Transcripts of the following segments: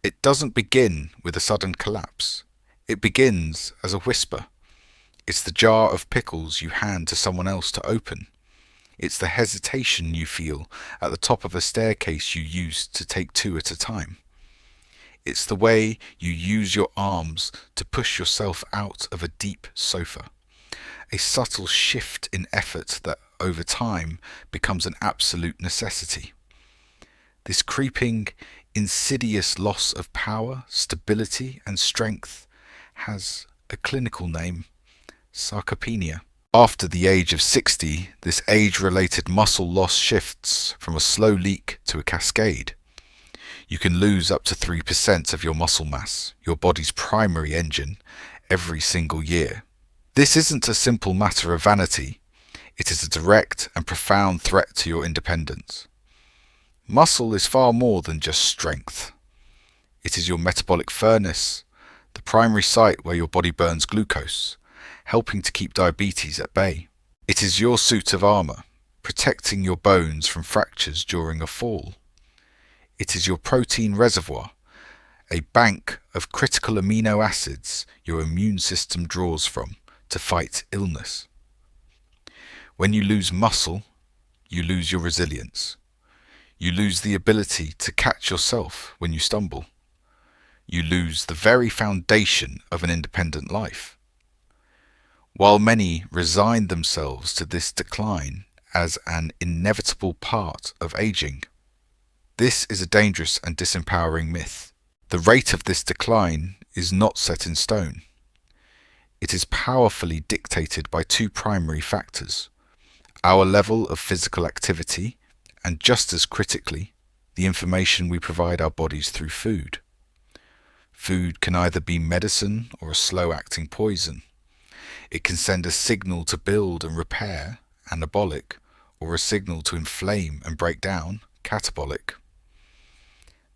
It doesn't begin with a sudden collapse. It begins as a whisper. It's the jar of pickles you hand to someone else to open. It's the hesitation you feel at the top of a staircase you used to take two at a time. It's the way you use your arms to push yourself out of a deep sofa. A subtle shift in effort that over time becomes an absolute necessity. This creeping, insidious loss of power, stability, and strength has a clinical name: sarcopenia. After the age of 60, this age-related muscle loss shifts from a slow leak to a cascade. You can lose up to 3% of your muscle mass, your body's primary engine, every single year. This isn't a simple matter of vanity. It is a direct and profound threat to your independence. Muscle is far more than just strength. It is your metabolic furnace, the primary site where your body burns glucose, helping to keep diabetes at bay. It is your suit of armor, protecting your bones from fractures during a fall. It is your protein reservoir, a bank of critical amino acids your immune system draws from to fight illness. When you lose muscle, you lose your resilience. You lose the ability to catch yourself when you stumble. You lose the very foundation of an independent life. While many resign themselves to this decline as an inevitable part of aging, this is a dangerous and disempowering myth. The rate of this decline is not set in stone. It is powerfully dictated by two primary factors: our level of physical activity, and just as critically, the information we provide our bodies through food. Food can either be medicine or a slow-acting poison. It can send a signal to build and repair, anabolic, or a signal to inflame and break down, catabolic.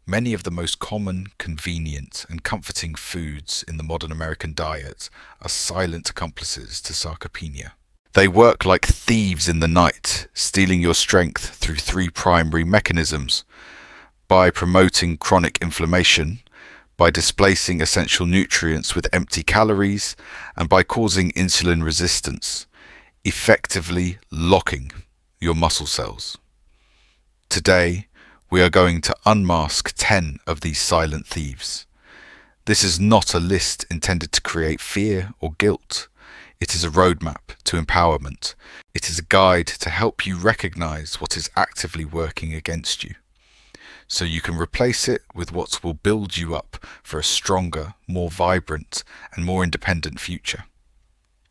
Many of the most common, convenient, and comforting foods in the modern American diet are silent accomplices to sarcopenia. They work like thieves in the night, stealing your strength through three primary mechanisms: by promoting chronic inflammation, by displacing essential nutrients with empty calories, and by causing insulin resistance, effectively locking your muscle cells. Today, we are going to unmask 10 of these silent thieves. This is not a list intended to create fear or guilt. It is a roadmap to empowerment. It is a guide to help you recognize what is actively working against you, so you can replace it with what will build you up for a stronger, more vibrant, and more independent future.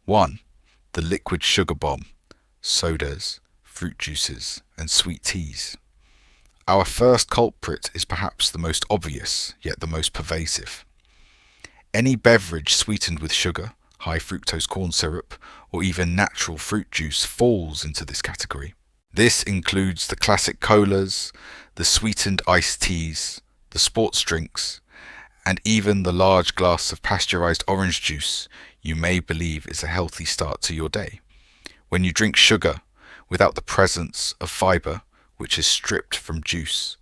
1. The liquid sugar bomb: sodas, fruit juices, and sweet teas. Our first culprit is perhaps the most obvious, yet the most pervasive. Any beverage sweetened with sugar, high fructose corn syrup, or even natural fruit juice falls into this category. This includes the classic colas, the sweetened iced teas, the sports drinks, and even the large glass of pasteurized orange juice you may believe is a healthy start to your day. When you drink sugar without the presence of fiber, which is stripped from juice,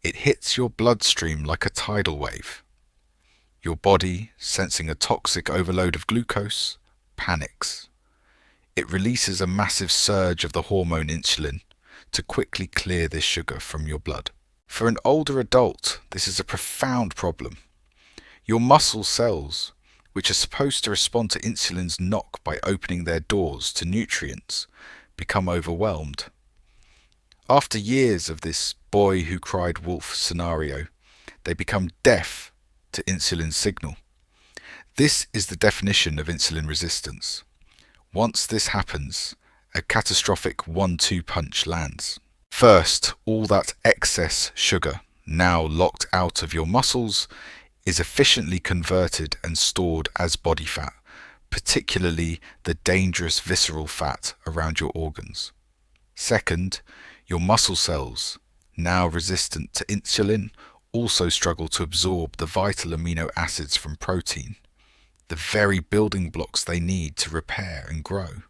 it hits your bloodstream like a tidal wave. Your body, sensing a toxic overload of glucose, panics. It releases a massive surge of the hormone insulin to quickly clear this sugar from your blood. For an older adult, this is a profound problem. Your muscle cells, which are supposed to respond to insulin's knock by opening their doors to nutrients, become overwhelmed. After years of this boy who cried wolf scenario, they become deaf to insulin's signal. This is the definition of insulin resistance. Once this happens, a catastrophic 1-2 punch lands. First, all that excess sugar, now locked out of your muscles, is efficiently converted and stored as body fat, particularly the dangerous visceral fat around your organs. Second, your muscle cells, now resistant to insulin, also struggle to absorb the vital amino acids from protein, the very building blocks they need to repair and grow.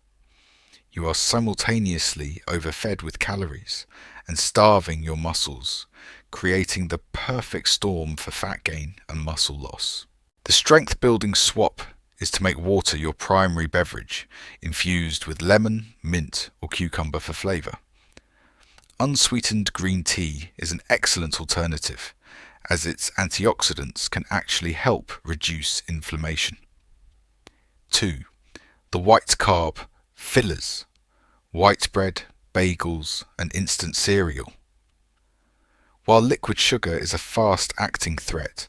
You are simultaneously overfed with calories and starving your muscles, creating the perfect storm for fat gain and muscle loss. The strength building swap is to make water your primary beverage, infused with lemon, mint, or cucumber for flavour. Unsweetened green tea is an excellent alternative, as its antioxidants can actually help reduce inflammation. 2. The white carb fillers, white bread, bagels, and instant cereal. While liquid sugar is a fast-acting threat,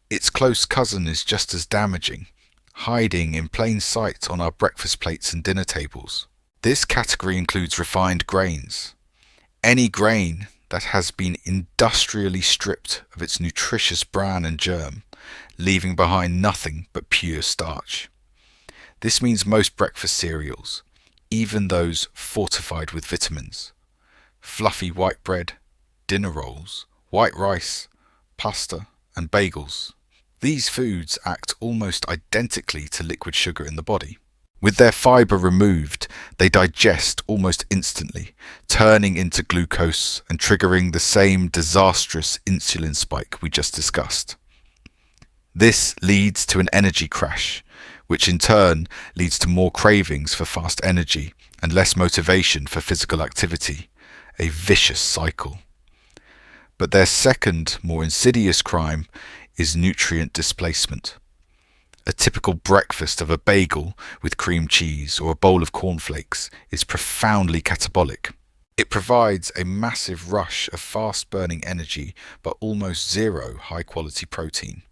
its close cousin is just as damaging, hiding in plain sight on our breakfast plates and dinner tables. This category includes refined grains. Any grain that has been industrially stripped of its nutritious bran and germ, leaving behind nothing but pure starch. This means most breakfast cereals, even those fortified with vitamins. Fluffy white bread, dinner rolls, white rice, pasta, and bagels. These foods act almost identically to liquid sugar in the body. With their fibre removed, they digest almost instantly, turning into glucose and triggering the same disastrous insulin spike we just discussed. This leads to an energy crash, which in turn leads to more cravings for fast energy and less motivation for physical activity, a vicious cycle. But their second, more insidious crime is nutrient displacement. A typical breakfast of a bagel with cream cheese or a bowl of cornflakes is profoundly catabolic. It provides a massive rush of fast-burning energy but almost zero high-quality protein.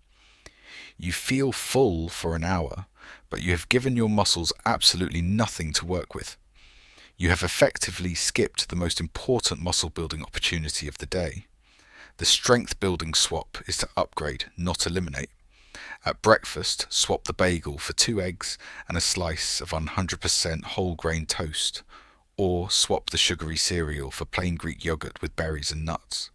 You feel full for an hour, but you have given your muscles absolutely nothing to work with. You have effectively skipped the most important muscle-building opportunity of the day. The strength-building swap is to upgrade, not eliminate. At breakfast, swap the bagel for 2 eggs and a slice of 100% whole grain toast, or swap the sugary cereal for plain Greek yogurt with berries and nuts.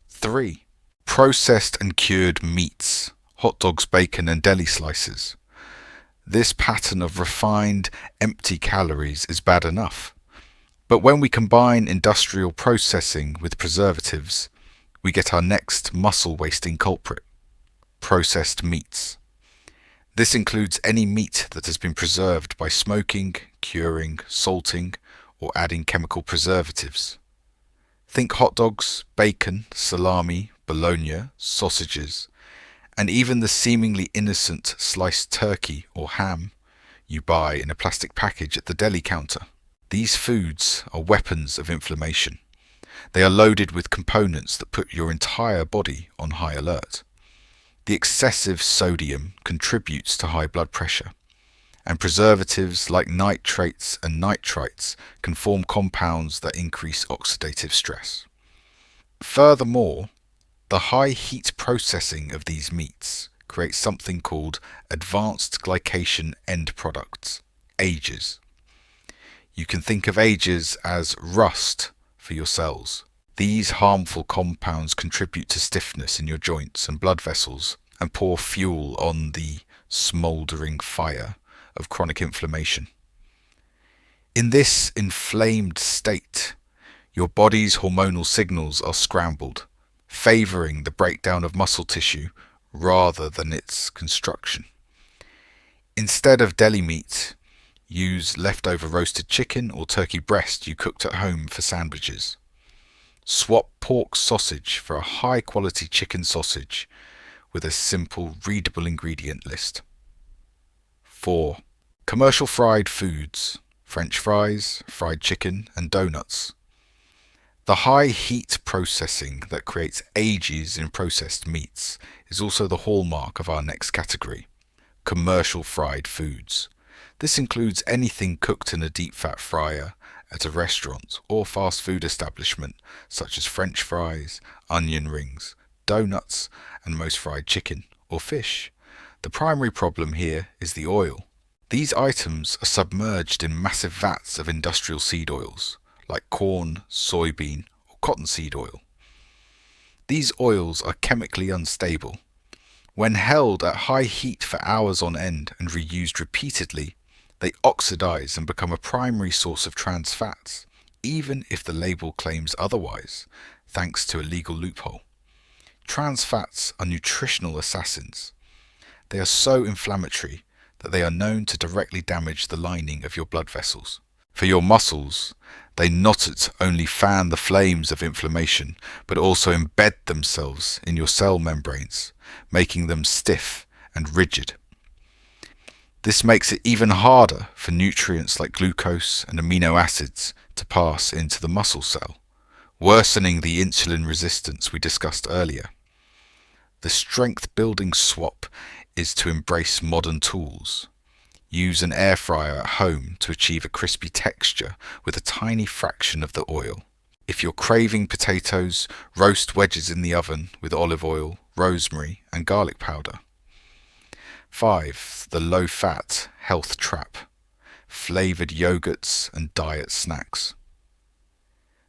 3. Processed and cured meats, hot dogs, bacon, and deli slices. This pattern of refined, empty calories is bad enough. But when we combine industrial processing with preservatives, we get our next muscle-wasting culprit: processed meats. This includes any meat that has been preserved by smoking, curing, salting, or adding chemical preservatives. Think hot dogs, bacon, salami, bologna, sausages, and even the seemingly innocent sliced turkey or ham you buy in a plastic package at the deli counter. These foods are weapons of inflammation. They are loaded with components that put your entire body on high alert. The excessive sodium contributes to high blood pressure, and preservatives like nitrates and nitrites can form compounds that increase oxidative stress. Furthermore, the high heat processing of these meats creates something called advanced glycation end products, AGEs. You can think of AGEs as rust for your cells. These harmful compounds contribute to stiffness in your joints and blood vessels and pour fuel on the smouldering fire of chronic inflammation. In this inflamed state, your body's hormonal signals are scrambled, favoring the breakdown of muscle tissue rather than its construction. Instead of deli meat, use leftover roasted chicken or turkey breast you cooked at home for sandwiches. Swap pork sausage for a high-quality chicken sausage with a simple, readable ingredient list. 4. Commercial fried foods, French fries, fried chicken, and donuts. The high heat processing that creates AGEs in processed meats is also the hallmark of our next category, commercial fried foods. This includes anything cooked in a deep fat fryer at a restaurant or fast food establishment, such as French fries, onion rings, donuts, and most fried chicken or fish. The primary problem here is the oil. These items are submerged in massive vats of industrial seed oils, like corn, soybean, or cottonseed oil. These oils are chemically unstable. When held at high heat for hours on end and reused repeatedly, They oxidize and become a primary source of trans fats, even if the label claims otherwise, thanks to a legal loophole. Trans fats are nutritional assassins. They are so inflammatory that they are known to directly damage the lining of your blood vessels. For your muscles, they not only fan the flames of inflammation, but also embed themselves in your cell membranes, making them stiff and rigid. This makes it even harder for nutrients like glucose and amino acids to pass into the muscle cell, worsening the insulin resistance we discussed earlier. The strength building swap is to embrace modern tools. Use an air fryer at home to achieve a crispy texture with a tiny fraction of the oil. If you're craving potatoes, roast wedges in the oven with olive oil, rosemary and garlic powder. 5. The low-fat health trap. Flavored yogurts and diet snacks.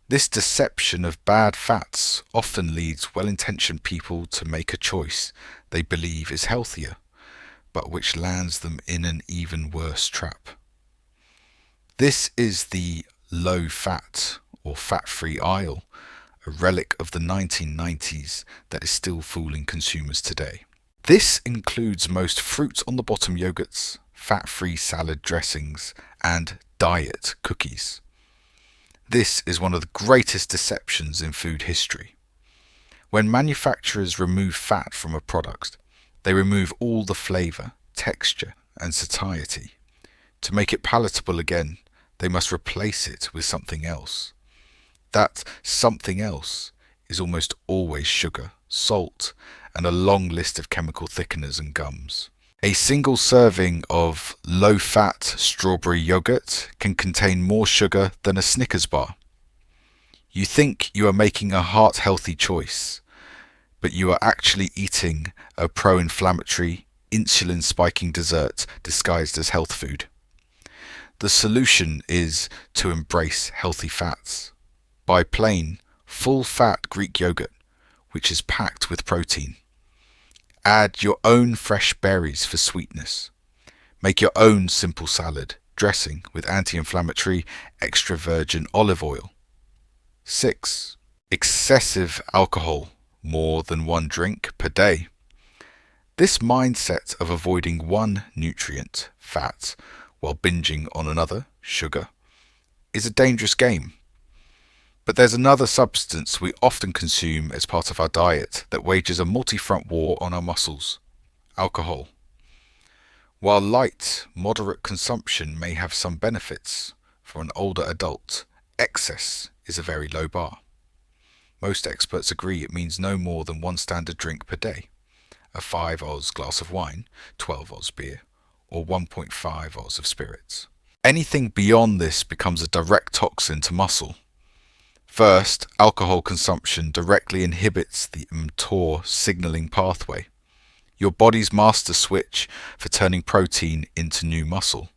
This deception of bad fats often leads well-intentioned people to make a choice they believe is healthier, but which lands them in an even worse trap. This is the low-fat or fat-free aisle, a relic of the 1990s that is still fooling consumers today. This includes most fruit-on-the-bottom yogurts, fat-free salad dressings, and diet cookies. This is one of the greatest deceptions in food history. When manufacturers remove fat from a product, they remove all the flavor, texture, and satiety. To make it palatable again, they must replace it with something else. That something else is almost always sugar, salt, and a long list of chemical thickeners and gums. A single serving of low-fat strawberry yogurt can contain more sugar than a Snickers bar. You think you are making a heart-healthy choice, but you are actually eating a pro-inflammatory, insulin-spiking dessert disguised as health food. The solution is to embrace healthy fats. Buy plain, full-fat Greek yogurt, which is packed with protein. Add your own fresh berries for sweetness. Make your own simple salad dressing with anti-inflammatory extra virgin olive oil. 6. Excessive alcohol, more than one drink per day. This mindset of avoiding one nutrient, fat, while binging on another, sugar, is a dangerous game. But there's another substance we often consume as part of our diet that wages a multi-front war on our muscles: alcohol. While light, moderate consumption may have some benefits, for an older adult, excess is a very low bar. Most experts agree it means no more than one standard drink per day: a 5 Oz glass of wine, 12 Oz beer, or 1.5 Oz of spirits. Anything beyond this becomes a direct toxin to muscle. First, alcohol consumption directly inhibits the mTOR signaling pathway, your body's master switch for turning protein into new muscle.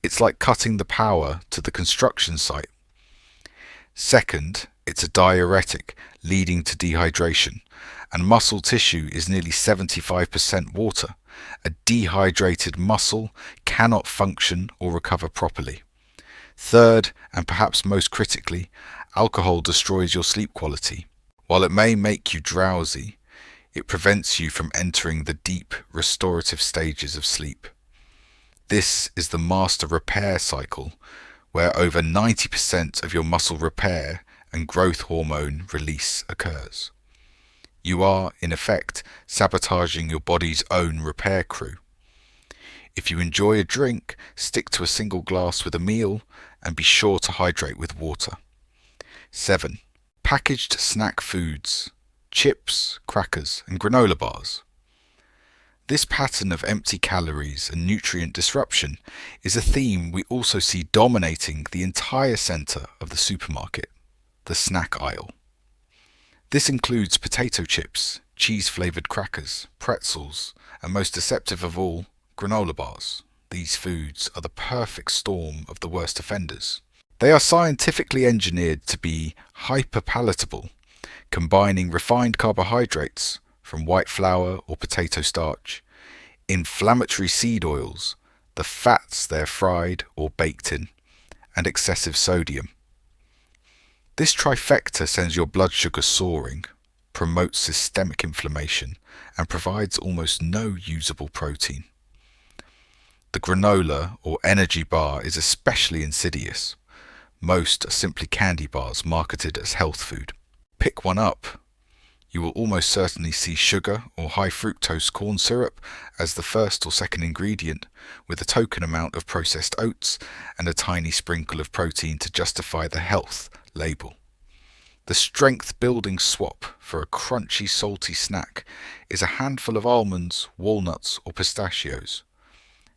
It's like cutting the power to the construction site. Second, it's a diuretic, leading to dehydration, and muscle tissue is nearly 75% water. A dehydrated muscle cannot function or recover properly. Third, and perhaps most critically, alcohol destroys your sleep quality. While it may make you drowsy, it prevents you from entering the deep, restorative stages of sleep. This is the master repair cycle, where over 90% of your muscle repair and growth hormone release occurs. You are, in effect, sabotaging your body's own repair crew. If you enjoy a drink, stick to a single glass with a meal and be sure to hydrate with water. 7. Packaged snack foods, chips, crackers, and granola bars. This pattern of empty calories and nutrient disruption is a theme we also see dominating the entire center of the supermarket, the snack aisle. This includes potato chips, cheese-flavored crackers, pretzels, and most deceptive of all, granola bars. These foods are the perfect storm of the worst offenders. They are scientifically engineered to be hyperpalatable, combining refined carbohydrates from white flour or potato starch, inflammatory seed oils, the fats they're fried or baked in, and excessive sodium. This trifecta sends your blood sugar soaring, promotes systemic inflammation, and provides almost no usable protein. The granola or energy bar is especially insidious. Most are simply candy bars marketed as health food. Pick one up. You will almost certainly see sugar or high fructose corn syrup as the first or second ingredient, with a token amount of processed oats and a tiny sprinkle of protein to justify the health label. The strength-building swap for a crunchy, salty snack is a handful of almonds, walnuts, or pistachios.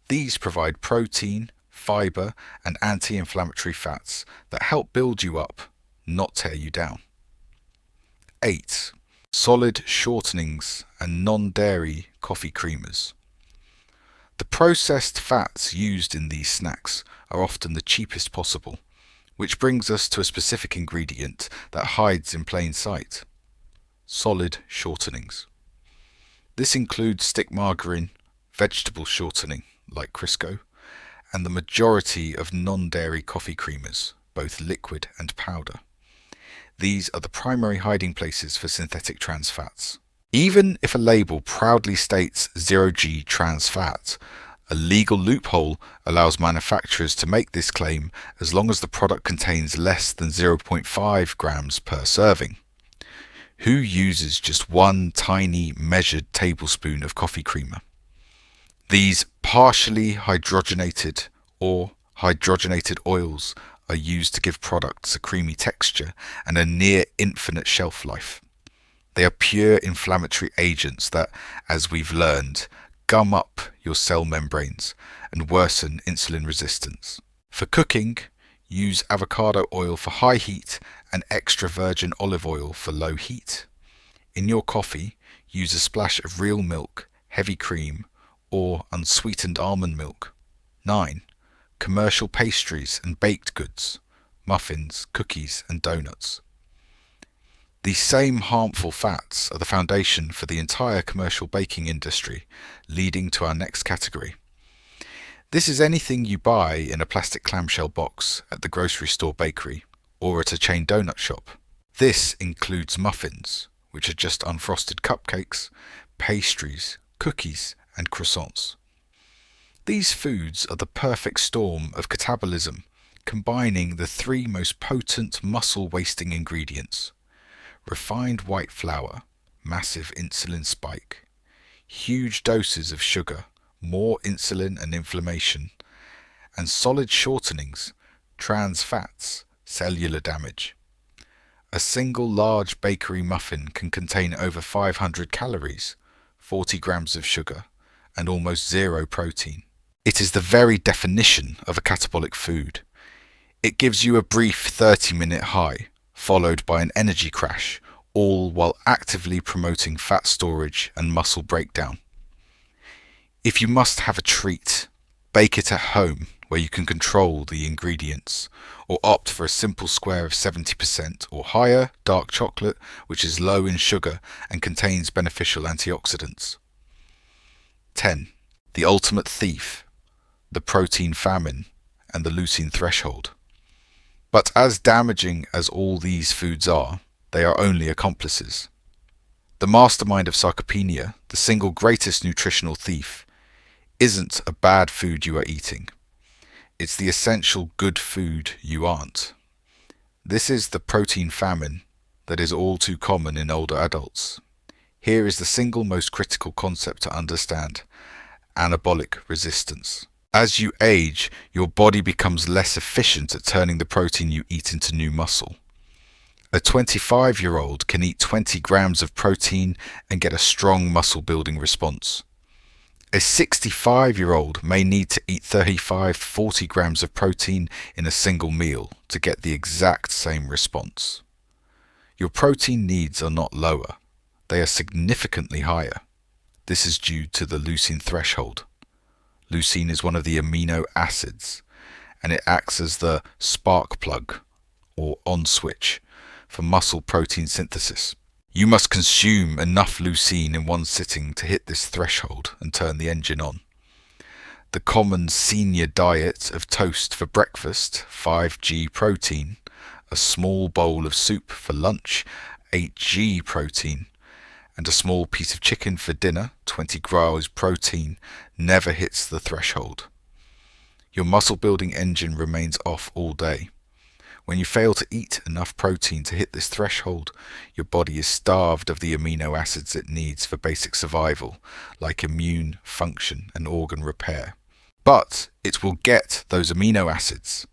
These provide protein, fiber, and anti-inflammatory fats that help build you up, not tear you down. 8. Solid shortenings and non-dairy coffee creamers. The processed fats used in these snacks are often the cheapest possible, which brings us to a specific ingredient that hides in plain sight: solid shortenings. This includes stick margarine, vegetable shortening like Crisco, and the majority of non-dairy coffee creamers, both liquid and powder. These are the primary hiding places for synthetic trans fats. Even if a label proudly states 0G trans fat, a legal loophole allows manufacturers to make this claim as long as the product contains less than 0.5 grams per serving. Who uses just one tiny measured tablespoon of coffee creamer? These partially hydrogenated or hydrogenated oils are used to give products a creamy texture and a near infinite shelf life. They are pure inflammatory agents that, as we've learned, gum up your cell membranes and worsen insulin resistance. For cooking, use avocado oil for high heat and extra virgin olive oil for low heat. In your coffee, use a splash of real milk, heavy cream, or unsweetened almond milk. 9. Commercial pastries and baked goods, muffins, cookies, and donuts. These same harmful fats are the foundation for the entire commercial baking industry, leading to our next category. This is anything you buy in a plastic clamshell box at the grocery store bakery or at a chain donut shop. This includes muffins, which are just unfrosted cupcakes, pastries, cookies, and croissants. These foods are the perfect storm of catabolism, combining the three most potent muscle-wasting ingredients: refined white flour, massive insulin spike, huge doses of sugar, more insulin and inflammation, and solid shortenings, trans fats, cellular damage. A single large bakery muffin can contain over 500 calories, 40 grams of sugar, and almost zero protein. It is the very definition of a catabolic food. It gives you a brief 30-minute high, followed by an energy crash, all while actively promoting fat storage and muscle breakdown. If you must have a treat, bake it at home where you can control the ingredients, or opt for a simple square of 70% or higher dark chocolate, which is low in sugar and contains beneficial antioxidants. 10. The ultimate thief: the protein famine and the leucine threshold. But as damaging as all these foods are, they are only accomplices. The mastermind of Sarcopenia, the single greatest nutritional thief, isn't a bad food you are eating. It's the essential good food you aren't. This is the protein famine that is all too common in older adults. Here is the single most critical concept to understand: anabolic resistance. As you age, your body becomes less efficient at turning the protein you eat into new muscle. A 25-year-old can eat 20 grams of protein and get a strong muscle-building response. A 65-year-old may need to eat 35-40 grams of protein in a single meal to get the exact same response. Your protein needs are not lower, they are significantly higher. This is due to the leucine threshold. Leucine is one of the amino acids, and it acts as the spark plug, or on switch, for muscle protein synthesis. You must consume enough leucine in one sitting to hit this threshold and turn the engine on. The common senior diet of toast for breakfast, 5G protein, a small bowl of soup for lunch, 8G protein, and a small piece of chicken for dinner, 20 grams protein, never hits the threshold. Your muscle building engine remains off all day. When you fail to eat enough protein to hit this threshold, your body is starved of the amino acids it needs for basic survival, like immune function and organ repair. But it will get those amino acids.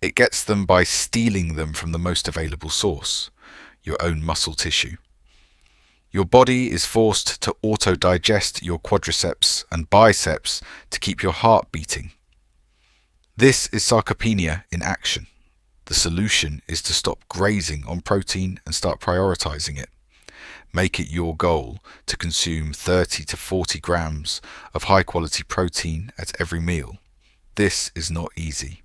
It gets them by stealing them from the most available source, your own muscle tissue. Your body is forced to auto-digest your quadriceps and biceps to keep your heart beating. This is sarcopenia in action. The solution is to stop grazing on protein and start prioritizing it. Make it your goal to consume 30 to 40 grams of high-quality protein at every meal. This is not easy.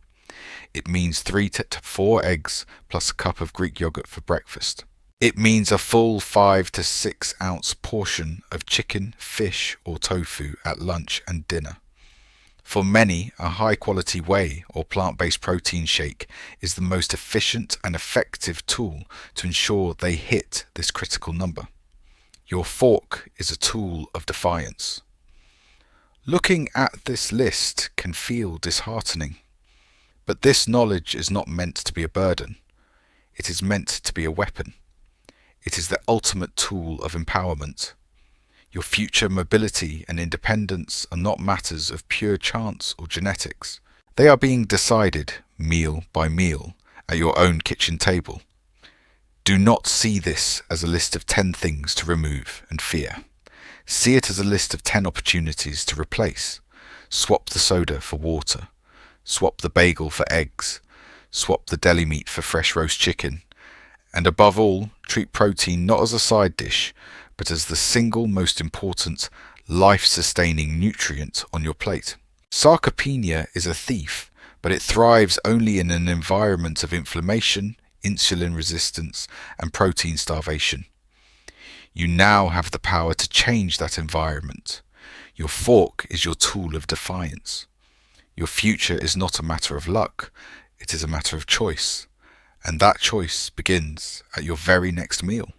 It means 3 to 4 eggs plus a cup of Greek yogurt for breakfast. It means a full 5 to 6 ounce portion of chicken, fish, or tofu at lunch and dinner. For many, a high-quality whey or plant-based protein shake is the most efficient and effective tool to ensure they hit this critical number. Your fork is a tool of defiance. Looking at this list can feel disheartening, but this knowledge is not meant to be a burden. It is meant to be a weapon. It is the ultimate tool of empowerment. Your future mobility and independence are not matters of pure chance or genetics. They are being decided, meal by meal, at your own kitchen table. Do not see this as a list of 10 things to remove and fear. See it as a list of 10 opportunities to replace. Swap the soda for water. Swap the bagel for eggs. Swap the deli meat for fresh roast chicken. And above all, treat protein not as a side dish, but as the single most important, life-sustaining nutrient on your plate. Sarcopenia is a thief, but it thrives only in an environment of inflammation, insulin resistance, and protein starvation. You now have the power to change that environment. Your fork is your tool of defiance. Your future is not a matter of luck, it is a matter of choice. And that choice begins at your very next meal.